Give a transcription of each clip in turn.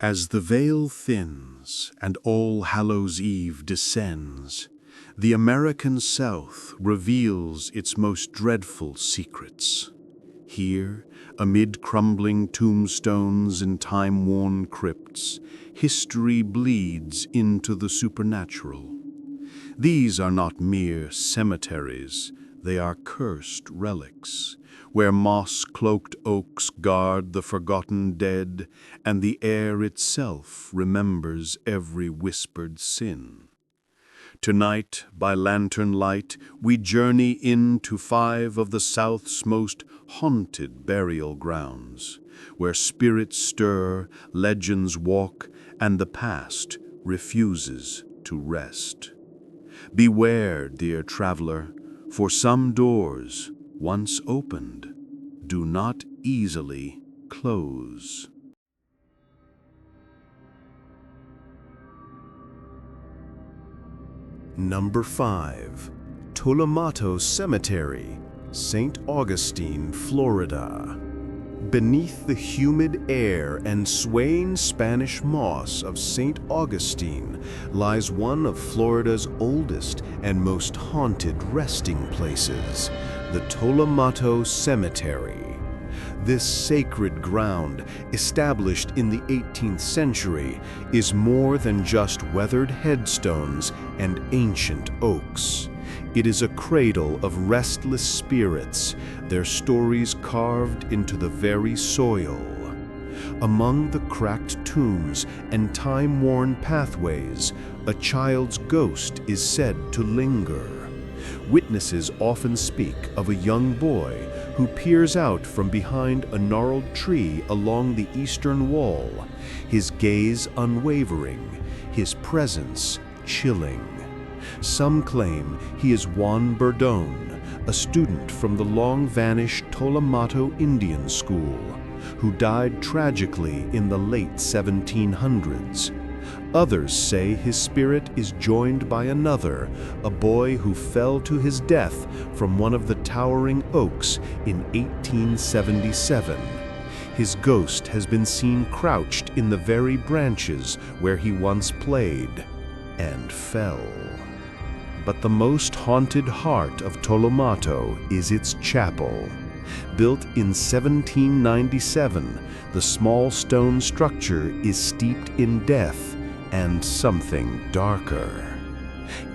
As the veil thins and All Hallows' Eve descends, the American South reveals its most dreadful secrets. Here, amid crumbling tombstones and time-worn crypts, history bleeds into the supernatural. These are not mere cemeteries, they are cursed relics, where moss-cloaked oaks guard the forgotten dead, and the air itself remembers every whispered sin. Tonight, by lantern light, we journey into 5 of the South's most haunted burial grounds, where spirits stir, legends walk, and the past refuses to rest. Beware, dear traveler, for some doors, once opened, do not easily close. Number 5. Haunted Cemetery, St. Augustine, Florida. Beneath the humid air and swaying Spanish moss of St. Augustine lies one of Florida's oldest and most haunted resting places, the Haunted Cemetery. This sacred ground, established in the 18th century, is more than just weathered headstones and ancient oaks. It is a cradle of restless spirits, their stories carved into the very soil. Among the cracked tombs and time-worn pathways, a child's ghost is said to linger. Witnesses often speak of a young boy who peers out from behind a gnarled tree along the eastern wall, his gaze unwavering, his presence chilling. Some claim he is Juan Burdon, a student from the long-vanished Tolomato Indian School, who died tragically in the late 1700s. Others say his spirit is joined by another, a boy who fell to his death from one of the towering oaks in 1877. His ghost has been seen crouched in the very branches where he once played and fell. But the most haunted heart of Tolomato is its chapel. Built in 1797, the small stone structure is steeped in death and something darker.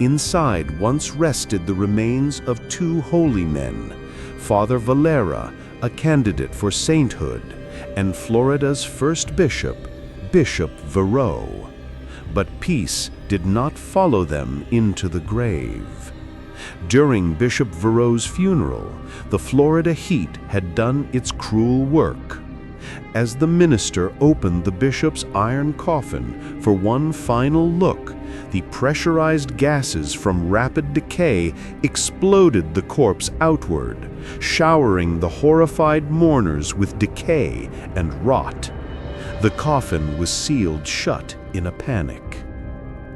Inside once rested the remains of 2 holy men, Father Valera, a candidate for sainthood, and Florida's first bishop, Bishop Verreaux. But peace did not follow them into the grave. During Bishop Verreaux's funeral, the Florida heat had done its cruel work. As the minister opened the bishop's iron coffin for one final look, the pressurized gases from rapid decay exploded the corpse outward, showering the horrified mourners with decay and rot. The coffin was sealed shut in a panic.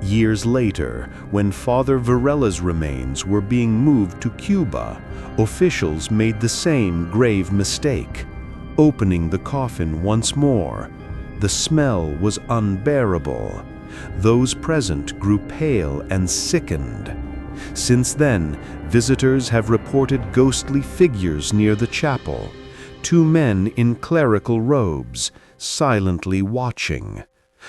Years later, when Father Varela's remains were being moved to Cuba, officials made the same grave mistake. Opening the coffin once more, the smell was unbearable. Those present grew pale and sickened. Since then, visitors have reported ghostly figures near the chapel, 2 men in clerical robes, silently watching.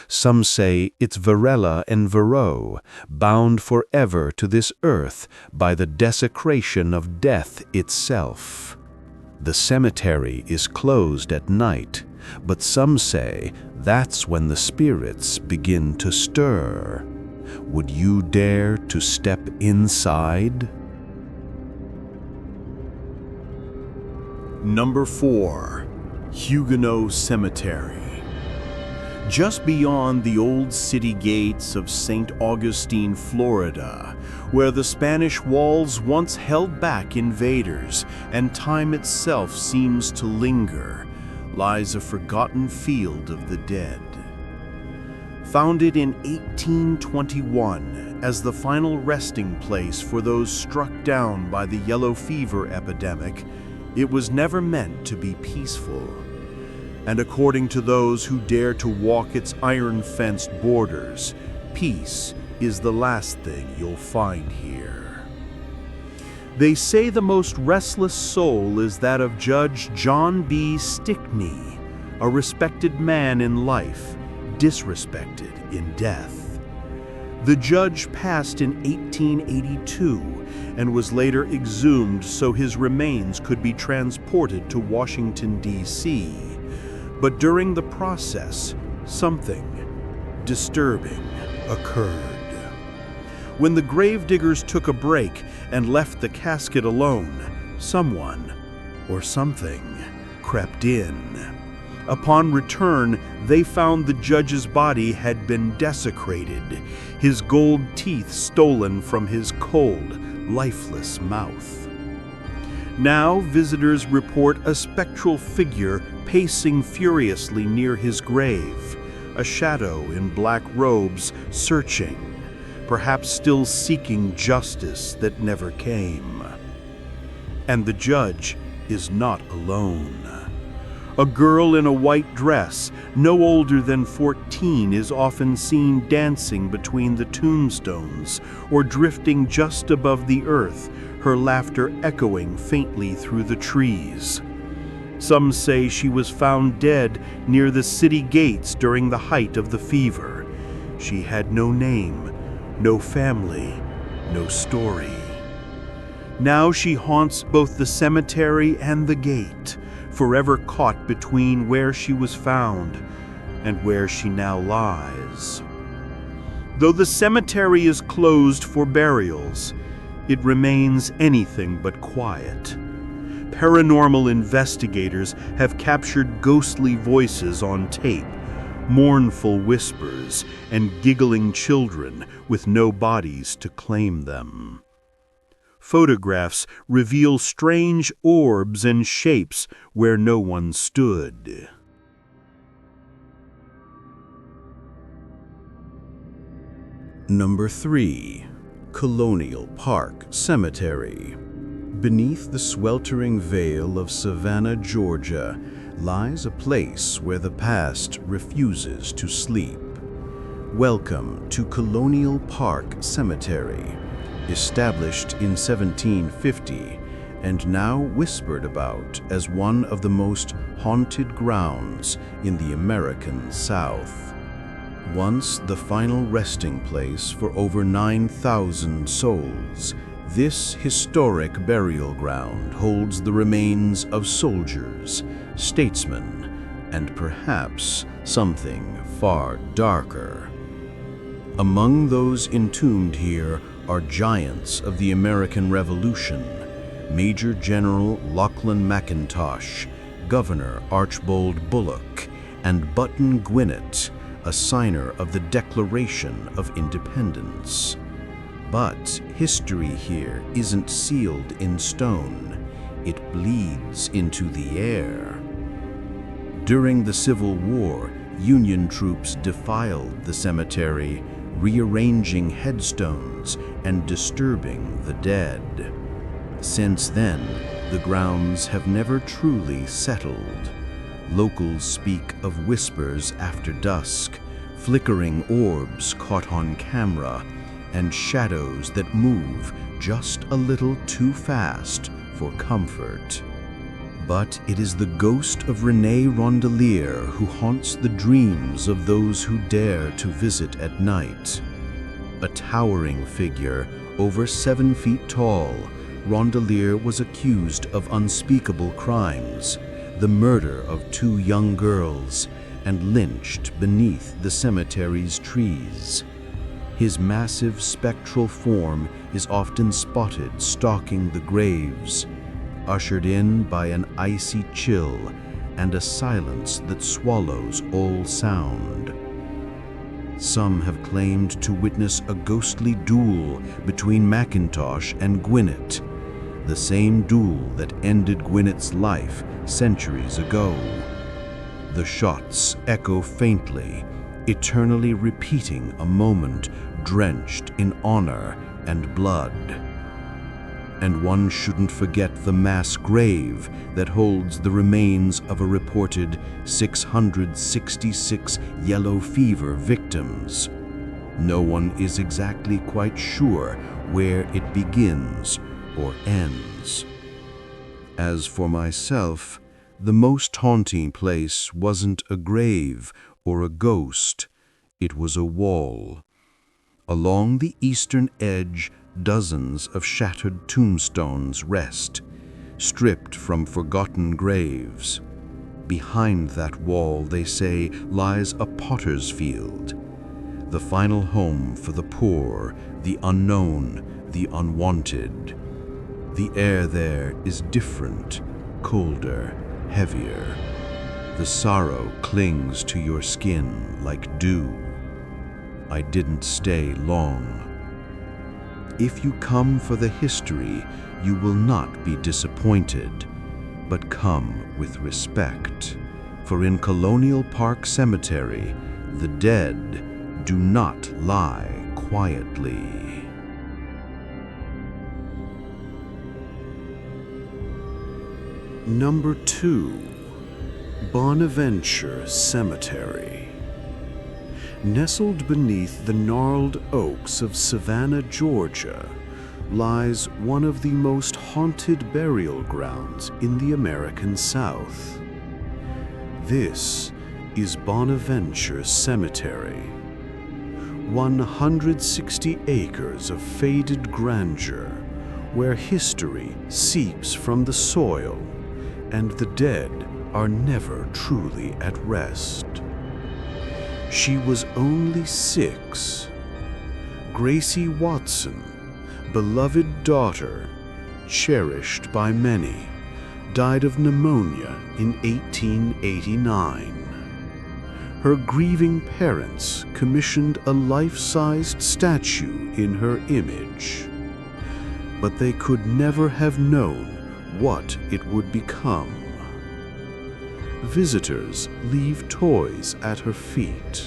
Some say it's Varela and Verreaux, bound forever to this earth by the desecration of death itself. The cemetery is closed at night, but some say that's when the spirits begin to stir. Would you dare to step inside? Number 4. Huguenot Cemetery. Just beyond the old city gates of St. Augustine, Florida, where the Spanish walls once held back invaders and time itself seems to linger, lies a forgotten field of the dead. Founded in 1821 as the final resting place for those struck down by the yellow fever epidemic, it was never meant to be peaceful. and according to those who dare to walk its iron-fenced borders, peace is the last thing you'll find here. They say the most restless soul is that of Judge John B. Stickney, a respected man in life, disrespected in death. The judge passed in 1882 and was later exhumed so his remains could be transported to Washington, D.C. But during the process, something disturbing occurred. When the gravediggers took a break and left the casket alone, someone or something crept in. Upon return, they found the judge's body had been desecrated, his gold teeth stolen from his cold, lifeless mouth. Now visitors report a spectral figure pacing furiously near his grave, a shadow in black robes searching, perhaps still seeking justice that never came. And the judge is not alone. A girl in a white dress, no older than 14, is often seen dancing between the tombstones or drifting just above the earth, her laughter echoing faintly through the trees. Some say she was found dead near the city gates during the height of the fever. She had no name, no family, no story. Now she haunts both the cemetery and the gate, forever caught between where she was found and where she now lies. Though the cemetery is closed for burials, it remains anything but quiet. Paranormal investigators have captured ghostly voices on tape, mournful whispers, and giggling children with no bodies to claim them. Photographs reveal strange orbs and shapes where no one stood. Number 3. Colonial Park Cemetery. Beneath the sweltering vale of Savannah, Georgia, lies a place where the past refuses to sleep. Welcome to Colonial Park Cemetery. Established in 1750 and now whispered about as one of the most haunted grounds in the American South. Once the final resting place for over 9,000 souls, this historic burial ground holds the remains of soldiers, statesmen, and perhaps something far darker. Among those entombed here are giants of the American Revolution, Major General Lachlan McIntosh, Governor Archibald Bullock, and Button Gwinnett, a signer of the Declaration of Independence. But history here isn't sealed in stone. It bleeds into the air. During the Civil War, Union troops defiled the cemetery, rearranging headstones and disturbing the dead. Since then, the grounds have never truly settled. Locals speak of whispers after dusk, flickering orbs caught on camera, and shadows that move just a little too fast for comfort. But it is the ghost of René Rondelier who haunts the dreams of those who dare to visit at night. A towering figure, over 7 feet tall, Rondelier was accused of unspeakable crimes, the murder of 2 young girls, and lynched beneath the cemetery's trees. His massive spectral form is often spotted stalking the graves, ushered in by an icy chill and a silence that swallows all sound. Some have claimed to witness a ghostly duel between McIntosh and Gwinnett, the same duel that ended Gwinnett's life centuries ago. The shots echo faintly, eternally repeating a moment drenched in honor and blood. And one shouldn't forget the mass grave that holds the remains of a reported 666 yellow fever victims. No one is exactly quite sure where it begins or ends. As for myself, the most haunting place wasn't a grave or a ghost, it was a wall. Along the eastern edge, dozens of shattered tombstones rest, stripped from forgotten graves. Behind that wall, they say, lies a potter's field, the final home for the poor, the unknown, the unwanted. The air there is different, colder, heavier. The sorrow clings to your skin like dew. I didn't stay long. If you come for the history, you will not be disappointed, but come with respect. For in Colonial Park Cemetery, the dead do not lie quietly. Number 2. Bonaventure Cemetery. Nestled beneath the gnarled oaks of Savannah, Georgia, lies one of the most haunted burial grounds in the American South. This is Bonaventure Cemetery. 160 acres of faded grandeur, where history seeps from the soil and the dead are never truly at rest. She was only 6. Gracie Watson, beloved daughter, cherished by many, died of pneumonia in 1889. Her grieving parents commissioned a life-sized statue in her image, but they could never have known what it would become. Visitors leave toys at her feet.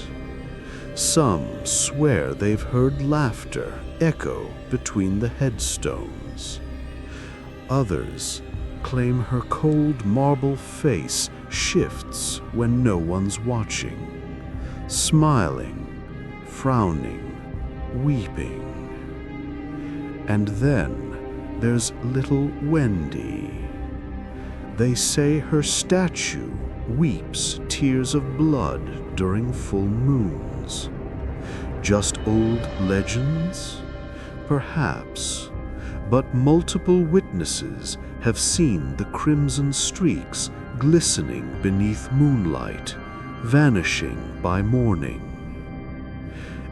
Some swear they've heard laughter echo between the headstones. Others claim her cold marble face shifts when no one's watching, smiling, frowning, weeping. And then there's little Wendy. They say her statue weeps tears of blood during full moons. Just old legends? Perhaps, but multiple witnesses have seen the crimson streaks glistening beneath moonlight, vanishing by morning.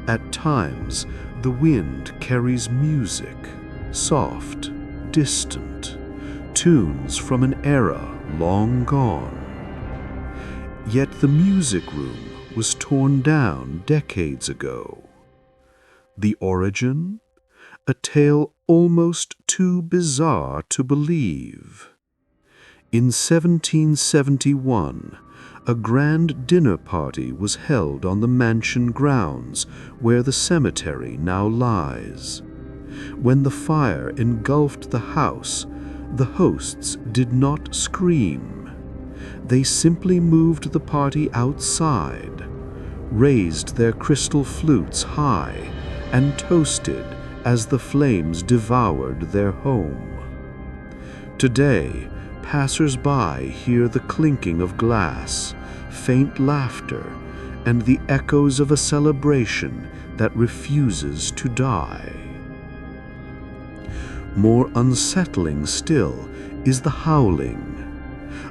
At times, the wind carries music, soft, distant, tunes from an era long gone. Yet the music room was torn down decades ago. The origin? A tale almost too bizarre to believe. In 1771, a grand dinner party was held on the mansion grounds where the cemetery now lies. When the fire engulfed the house, the hosts did not scream. They simply moved the party outside, raised their crystal flutes high, and toasted as the flames devoured their home. Today, passers-by hear the clinking of glass, faint laughter, and the echoes of a celebration that refuses to die. More unsettling still is the howling.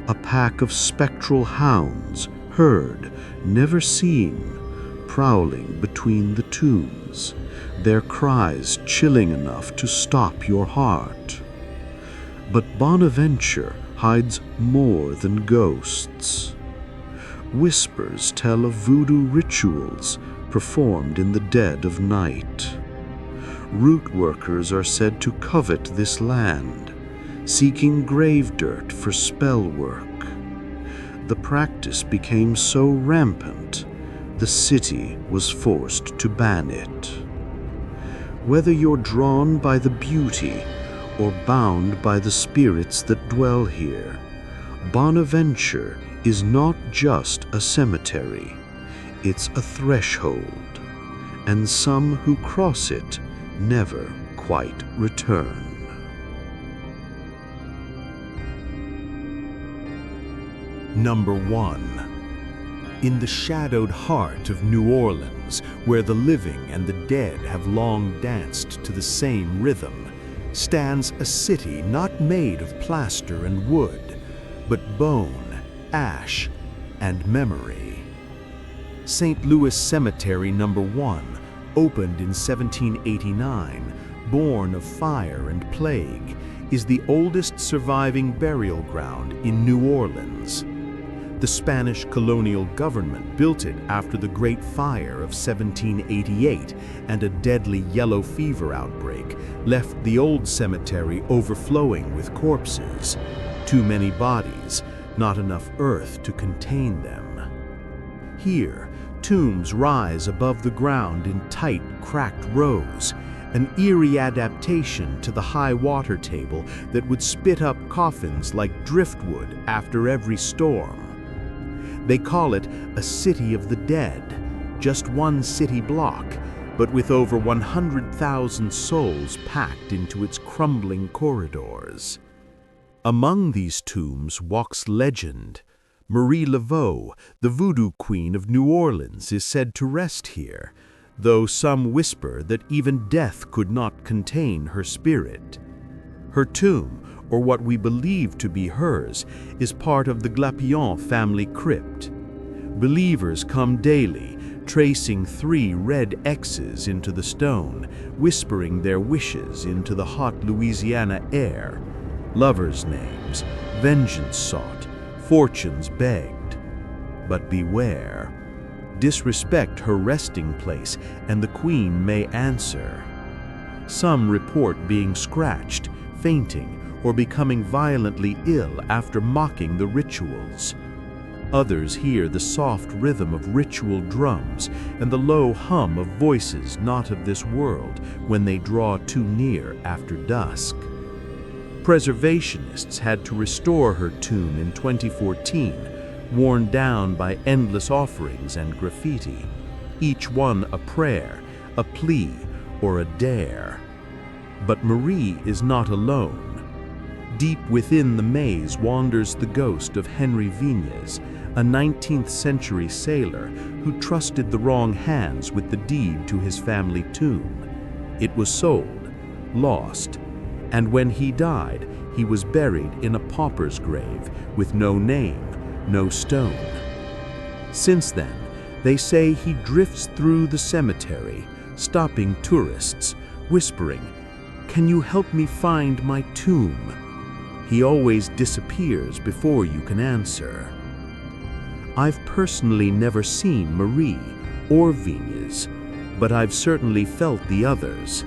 A pack of spectral hounds, heard, never seen, prowling between the tombs, their cries chilling enough to stop your heart. But Bonaventure hides more than ghosts. Whispers tell of voodoo rituals performed in the dead of night. Root workers are said to covet this land, seeking grave dirt for spell work. The practice became so rampant, the city was forced to ban it. Whether you're drawn by the beauty or bound by the spirits that dwell here. Bonaventure is not just a cemetery, it's a threshold, and some who cross it never quite return. Number 1. In the shadowed heart of New Orleans, where the living and the dead have long danced to the same rhythm, stands a city not made of plaster and wood, but bone, ash, and memory. St. Louis Cemetery Number 1, opened in 1789, born of fire and plague, is the oldest surviving burial ground in New Orleans. The Spanish colonial government built it after the Great Fire of 1788, and a deadly yellow fever outbreak left the old cemetery overflowing with corpses. Too many bodies, not enough earth to contain them. Here, tombs rise above the ground in tight, cracked rows, an eerie adaptation to the high water table that would spit up coffins like driftwood after every storm. They call it a city of the dead, just one city block, but with over 100,000 souls packed into its crumbling corridors. Among these tombs walks legend. Marie Laveau, the voodoo queen of New Orleans, is said to rest here, though some whisper that even death could not contain her spirit. Her tomb, or what we believe to be hers, is part of the Glapion family crypt. Believers come daily, tracing 3 red X's into the stone, whispering their wishes into the hot Louisiana air. Lovers' names, vengeance sought, fortunes begged. But beware. Disrespect her resting place, and the queen may answer. Some report being scratched, fainting, or becoming violently ill after mocking the rituals. Others hear the soft rhythm of ritual drums and the low hum of voices not of this world when they draw too near after dusk. Preservationists had to restore her tomb in 2014, worn down by endless offerings and graffiti, each one a prayer, a plea, or a dare. But Marie is not alone. Deep within the maze wanders the ghost of Henry Vignes, a 19th century sailor who trusted the wrong hands with the deed to his family tomb. It was sold, lost, and when he died, he was buried in a pauper's grave with no name, no stone. Since then, they say he drifts through the cemetery, stopping tourists, whispering, "Can you help me find my tomb?" He always disappears before you can answer. I've personally never seen Marie or Vignes, but I've certainly felt the others.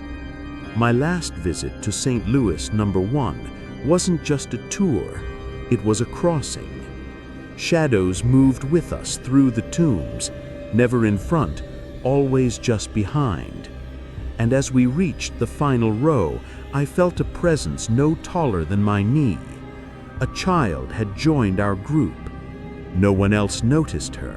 My last visit to St. Louis Number 1 wasn't just a tour, it was a crossing. Shadows moved with us through the tombs, never in front, always just behind. And as we reached the final row, I felt a presence no taller than my knee. A child had joined our group. No one else noticed her,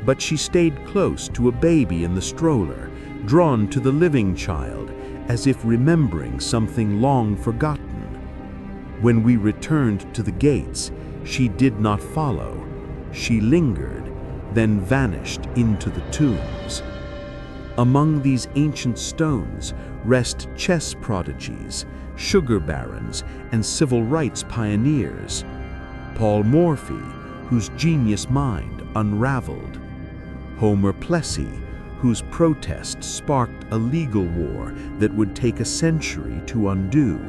but she stayed close to a baby in the stroller, drawn to the living child, as if remembering something long forgotten. When we returned to the gates, she did not follow. She lingered, then vanished into the tombs. Among these ancient stones rest chess prodigies, sugar barons, and civil rights pioneers. Paul Morphy, whose genius mind unraveled. Homer Plessy, whose protest sparked a legal war that would take a century to undo.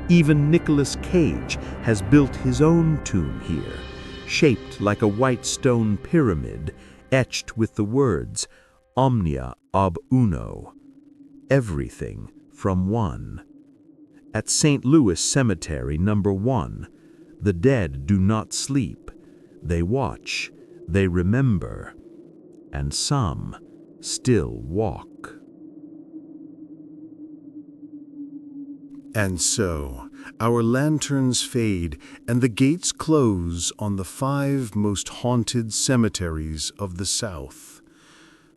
Even Nicolas Cage has built his own tomb here, shaped like a white stone pyramid, etched with the words, Omnia ab uno, everything from one. At St. Louis Cemetery Number 1, the dead do not sleep. They watch, they remember, and some still walk. And so, our lanterns fade and the gates close on the 5 most haunted cemeteries of the South.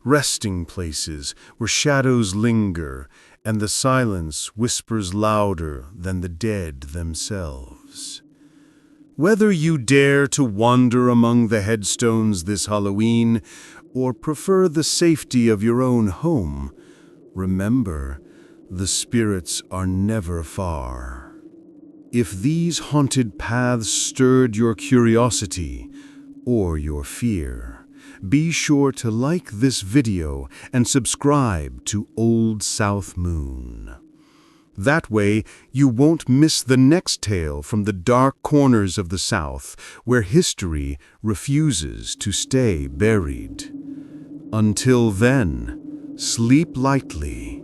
Resting places where shadows linger and the silence whispers louder than the dead themselves. Whether you dare to wander among the headstones this Halloween or prefer the safety of your own home, remember, the spirits are never far. If these haunted paths stirred your curiosity or your fear, be sure to like this video and subscribe to Old South Moon. That way, you won't miss the next tale from the dark corners of the South, where history refuses to stay buried. Until then, sleep lightly,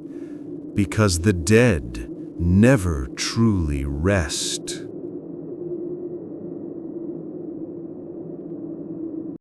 because the dead never truly rest.